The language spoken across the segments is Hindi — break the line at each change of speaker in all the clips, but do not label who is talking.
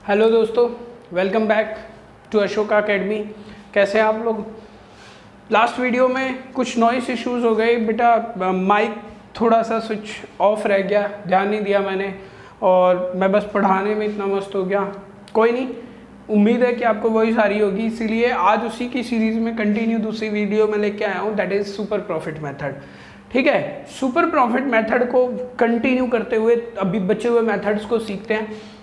हेलो दोस्तों, welcome back to Ashoka academy. कैसे हैं आप लोग? लास्ट वीडियो में कुछ नॉइस इश्यूज हो गए बेटा, माइक थोड़ा सा स्विच ऑफ रह गया, ध्यान नहीं दिया मैंने और मैं बस पढ़ाने में इतना मस्त हो गया। कोई नहीं, उम्मीद है कि आपको वही सारी होगी, इसीलिए आज उसी की सीरीज़ में कंटिन्यू दूसरी वीडियो में लेके आया हूँ, that is super profit method. ठीक है, सुपर प्रॉफिट मेथड को कंटिन्यू करते हुए अभी बचे हुए मेथड्स को सीखते हैं।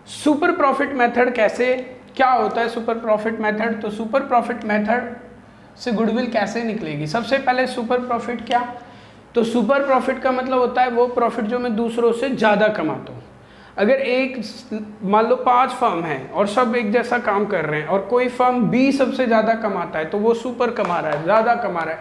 सुपर प्रॉफिट मेथड कैसे, क्या होता है सुपर प्रॉफिट मेथड? तो सुपर प्रॉफिट मेथड से गुडविल कैसे निकलेगी? सबसे पहले सुपर प्रॉफिट क्या? तो सुपर प्रॉफिट का मतलब होता है वो प्रॉफिट जो मैं दूसरों से ज़्यादा कमाता हूँ। अगर एक मान लो 5 फर्म हैं और सब एक जैसा काम कर रहे हैं और कोई फर्म B सबसे ज़्यादा कमाता है तो वो सुपर कमा रहा है, ज़्यादा कमा रहा है,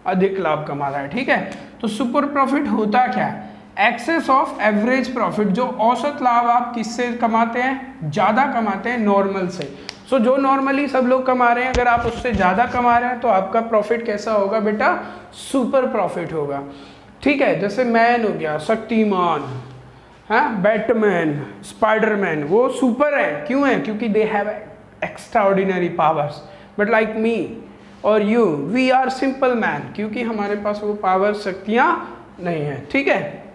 अधिक लाभ कमा रहा है। ठीक है, तो सुपर प्रॉफिट होता क्या है? एक्सेस ऑफ एवरेज प्रॉफिट, जो औसत लाभ आप किससे कमाते हैं? ज़्यादा कमाते हैं नॉर्मल से। सो जो नॉर्मली सब लोग कमा रहे हैं, अगर आप उससे ज़्यादा कमा रहे हैं तो आपका प्रॉफिट कैसा होगा बेटा? सुपर प्रॉफिट होगा। ठीक है, जैसे मैन हो गया, शक्तिमान, हाँ, बैटमैन, स्पाइडरमैन, वो सुपर है। क्यों है? क्योंकि they have extra ordinary powers. But like me और you, we are simple man, क्योंकि हमारे पास वो पावर, शक्तियाँ नहीं है। ठीक है,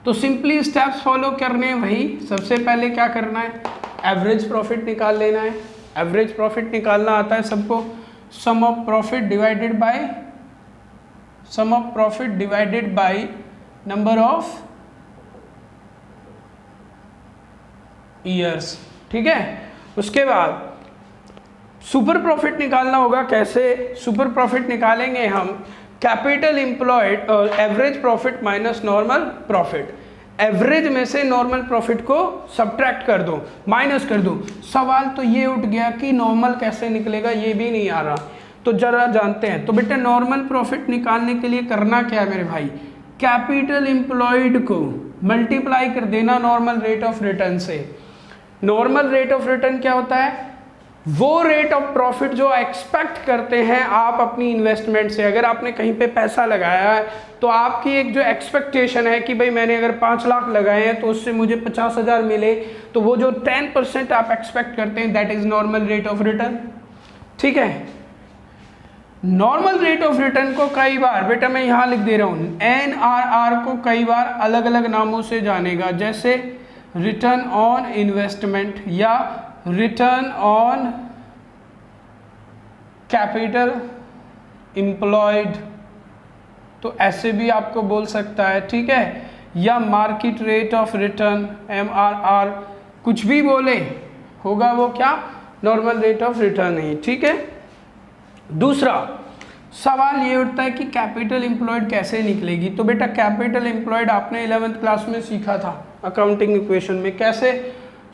तो सिंपली स्टेप्स फॉलो करने हैं। वही सबसे पहले क्या करना है? एवरेज प्रॉफिट निकाल लेना है। एवरेज प्रॉफिट निकालना आता है सबको। Sum of profit divided by number of years. ठीक है, उसके बाद सुपर प्रॉफिट निकालना होगा। कैसे सुपर प्रॉफिट निकालेंगे हम? कैपिटल एम्प्लॉयड और average profit minus normal profit. Average में से नॉर्मल प्रॉफिट को सब्ट्रैक्ट कर दो, माइनस कर दो। सवाल तो ये उठ गया कि नॉर्मल कैसे निकलेगा, ये भी नहीं आ रहा, तो जरा जानते हैं। तो बेटा नॉर्मल प्रॉफिट निकालने के लिए करना क्या है मेरे भाई? कैपिटल एम्प्लॉयड को मल्टीप्लाई कर देना नॉर्मल रेट ऑफ रिटर्न से। नॉर्मल रेट ऑफ रिटर्न क्या होता है? वो रेट ऑफ प्रॉफिट जो एक्सपेक्ट करते हैं आप अपनी इन्वेस्टमेंट से। अगर आपने कहीं पे पैसा लगाया है तो आपकी एक जो एक्सपेक्टेशन है कि भाई मैंने अगर 5 लाख लगाए हैं तो उससे मुझे 50,000 मिले, तो वो जो 10% आप एक्सपेक्ट करते हैं, that is normal rate of return. ठीक है, नॉर्मल रेट ऑफ रिटर्न को कई बार, बेटा मैं यहाँ लिख दे रहा हूँ, NRR को कई बार अलग अलग नामों से जानेगा, जैसे रिटर्न ऑन इन्वेस्टमेंट या रिटर्न ऑन कैपिटल एम्प्लॉयड, तो ऐसे भी आपको बोल सकता है। ठीक है, या market rate of return MRR, कुछ भी बोले होगा वो क्या? नॉर्मल रेट ऑफ रिटर्न ही। ठीक है, दूसरा सवाल ये उठता है कि कैपिटल एम्प्लॉयड कैसे निकलेगी? तो बेटा कैपिटल एम्प्लॉयड आपने 11th क्लास में सीखा था अकाउंटिंग इक्वेशन में। कैसे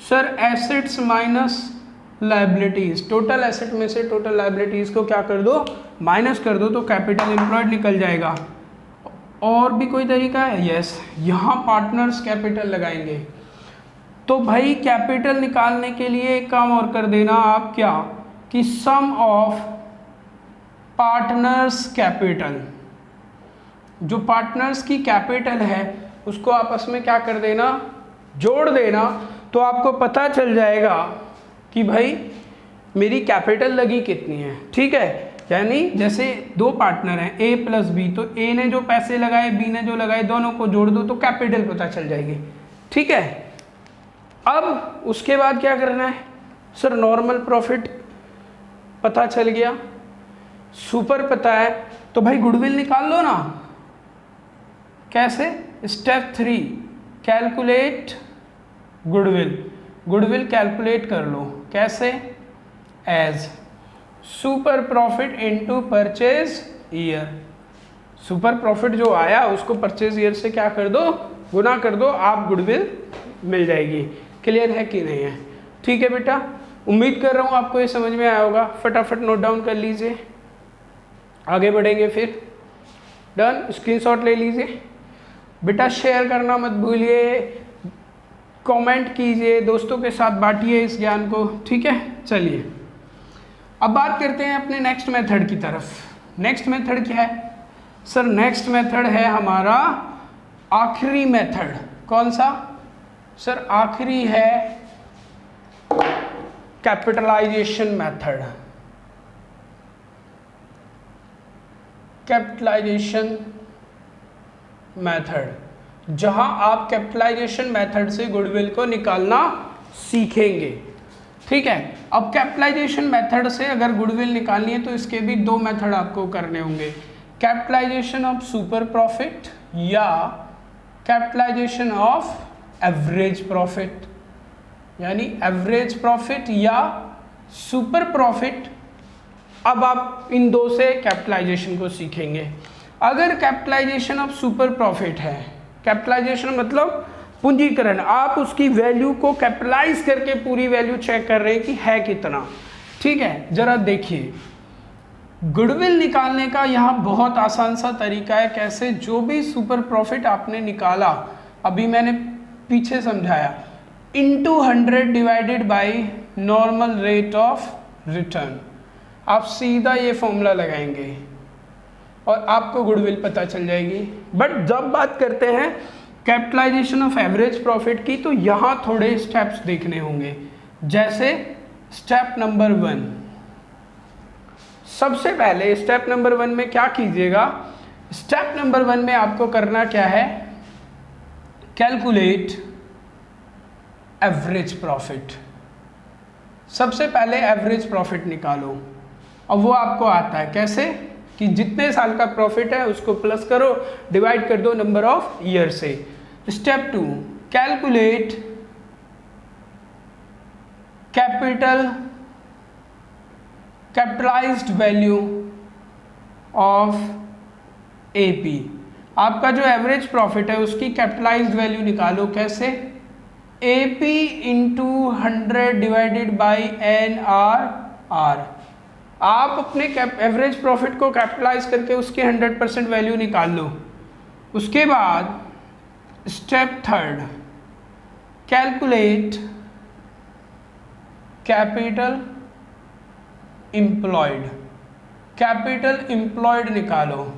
sir? Assets minus liabilities, total asset में से टोटल लायबिलिटीज को क्या कर दो? माइनस कर दो, तो कैपिटल एम्प्लॉयड निकल जाएगा। और भी कोई तरीका है? यस, यहाँ पार्टनर्स कैपिटल लगाएंगे। तो भाई कैपिटल निकालने के लिए एक काम और कर देना आप, क्या कि सम ऑफ पार्टनर्स कैपिटल, जो पार्टनर्स की कैपिटल है उसको आपस में क्या कर देना? जोड़ देना, तो आपको पता चल जाएगा कि भाई मेरी कैपिटल लगी कितनी है। ठीक है, यानी जैसे 2 पार्टनर हैं A प्लस B, तो A ने जो पैसे लगाए, B ने जो लगाए, दोनों को जोड़ दो तो कैपिटल पता चल जाएगी। ठीक है, अब उसके बाद क्या करना है? सर नॉर्मल प्रॉफिट पता चल गया, सुपर पता है, तो भाई गुडविल निकाल लो ना। कैसे? Step 3, calculate goodwill. Goodwill calculate कर लो। कैसे? As super profit into purchase year. Super profit जो आया उसको परचेज ईयर से क्या कर दो? गुना कर दो, आप गुडविल मिल जाएगी। क्लियर है कि नहीं है? ठीक है बेटा, उम्मीद कर रहा हूँ आपको ये समझ में आया होगा। फटाफट नोट डाउन कर लीजिए, आगे बढ़ेंगे फिर। डन, स्क्रीनशॉट ले लीजिए बेटा। शेयर करना मत भूलिए, कमेंट कीजिए, दोस्तों के साथ बांटिए इस ज्ञान को। ठीक है, चलिए अब बात करते हैं अपने नेक्स्ट मेथड की तरफ। नेक्स्ट मेथड क्या है सर? नेक्स्ट मेथड है हमारा आखिरी मेथड। कौन सा सर? आखिरी है कैपिटलाइजेशन मेथड, कैपिटलाइजेशन मेथड, जहां आप कैपिटलाइजेशन मेथड से गुडविल को निकालना सीखेंगे। ठीक है, अब कैपिटलाइजेशन मेथड से अगर गुडविल निकालनी है तो इसके भी दो मेथड आपको करने होंगे, कैपिटलाइजेशन ऑफ सुपर प्रॉफिट या कैपिटलाइजेशन ऑफ एवरेज प्रॉफिट, यानी एवरेज प्रॉफिट या सुपर प्रॉफिट। अब आप इन दो से कैपिटलाइजेशन को सीखेंगे। अगर कैपिटलाइजेशन ऑफ सुपर प्रॉफिट है, कैपिटलाइजेशन मतलब पूंजीकरण, आप उसकी वैल्यू को कैपिटलाइज करके पूरी वैल्यू चेक कर रहे हैं कि है कितना। ठीक है, जरा देखिए, गुडविल निकालने का यहाँ बहुत आसान सा तरीका है। कैसे? जो भी सुपर प्रॉफिट आपने निकाला, अभी मैंने पीछे समझाया, into 100 divided by normal rate of return. आप सीधा ये फॉर्मूला लगाएंगे और आपको गुडविल पता चल जाएगी। बट जब बात करते हैं कैपिटलाइजेशन ऑफ एवरेज प्रॉफिट की, तो यहाँ थोड़े स्टेप्स देखने होंगे। जैसे स्टेप नंबर 1, सबसे पहले स्टेप नंबर 1 में क्या कीजिएगा, स्टेप नंबर 1 में आपको करना क्या है, कैलकुलेट एवरेज प्रॉफिट। सबसे पहले एवरेज प्रॉफिट निकालो। अब वो आपको आता है कैसे, कि जितने साल का प्रॉफिट है उसको प्लस करो, डिवाइड कर दो नंबर ऑफ ईयर से। Step 2, calculate capitalised value of AP. आपका जो एवरेज प्रॉफिट है उसकी कैपिटलाइज्ड वैल्यू निकालो। कैसे? AP into 100 divided by NRR। आप अपने एवरेज प्रॉफिट को कैपिटलाइज करके उसकी 100% वैल्यू निकाल लो। उसके बाद step 3, calculate capital employed. Capital employed निकालो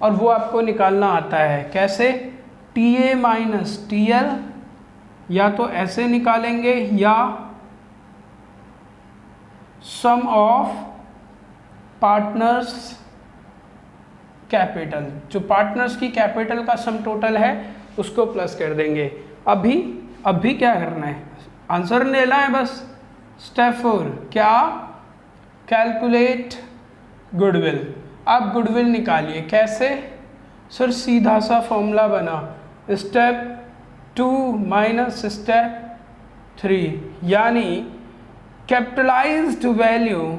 और वो आपको निकालना आता है। कैसे? TA माइनस TL, या तो ऐसे निकालेंगे या सम ऑफ पार्टनर्स कैपिटल, जो पार्टनर्स की कैपिटल का सम टोटल है उसको प्लस कर देंगे। अभी क्या करना है, आंसर लेना है बस। स्टेप 4, क्या? Calculate goodwill. आप गुडविल निकालिए। कैसे? सर सीधा सा फॉर्मूला बना, स्टेप 2 माइनस स्टेप 3, यानी capitalised value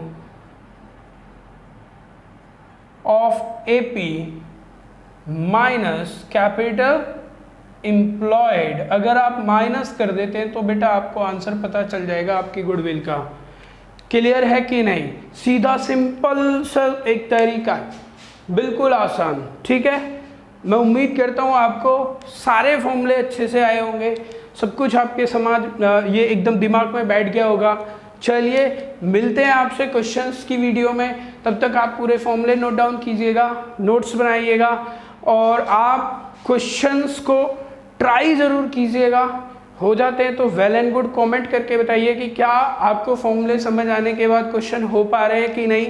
of AP minus capital employed. अगर आप माइनस कर देते हैं तो बेटा आपको आंसर पता चल जाएगा आपकी गुडविल का। क्लियर है कि नहीं? सीधा सिंपल सा एक तरीका है, बिल्कुल आसान। ठीक है, मैं उम्मीद करता हूँ आपको सारे फॉर्मूले अच्छे से आए होंगे, सब कुछ आपके ये एकदम दिमाग में बैठ गया होगा। चलिए मिलते हैं आपसे क्वेश्चंस की वीडियो में। तब तक आप पूरे फॉर्मूले नोट डाउन कीजिएगा, नोट्स बनाइएगा और आप क्वेश्चंस को ट्राई ज़रूर कीजिएगा। हो जाते हैं तो वेल एंड गुड, कमेंट करके बताइए कि क्या आपको फॉर्मूले समझ आने के बाद क्वेश्चन हो पा रहे हैं कि नहीं।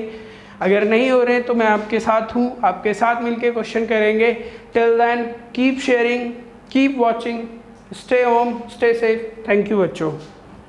अगर नहीं हो रहे तो मैं आपके साथ हूँ, आपके साथ मिलके क्वेश्चन करेंगे। Till then keep sharing, keep watching, stay home, stay safe. Thank you बच्चों।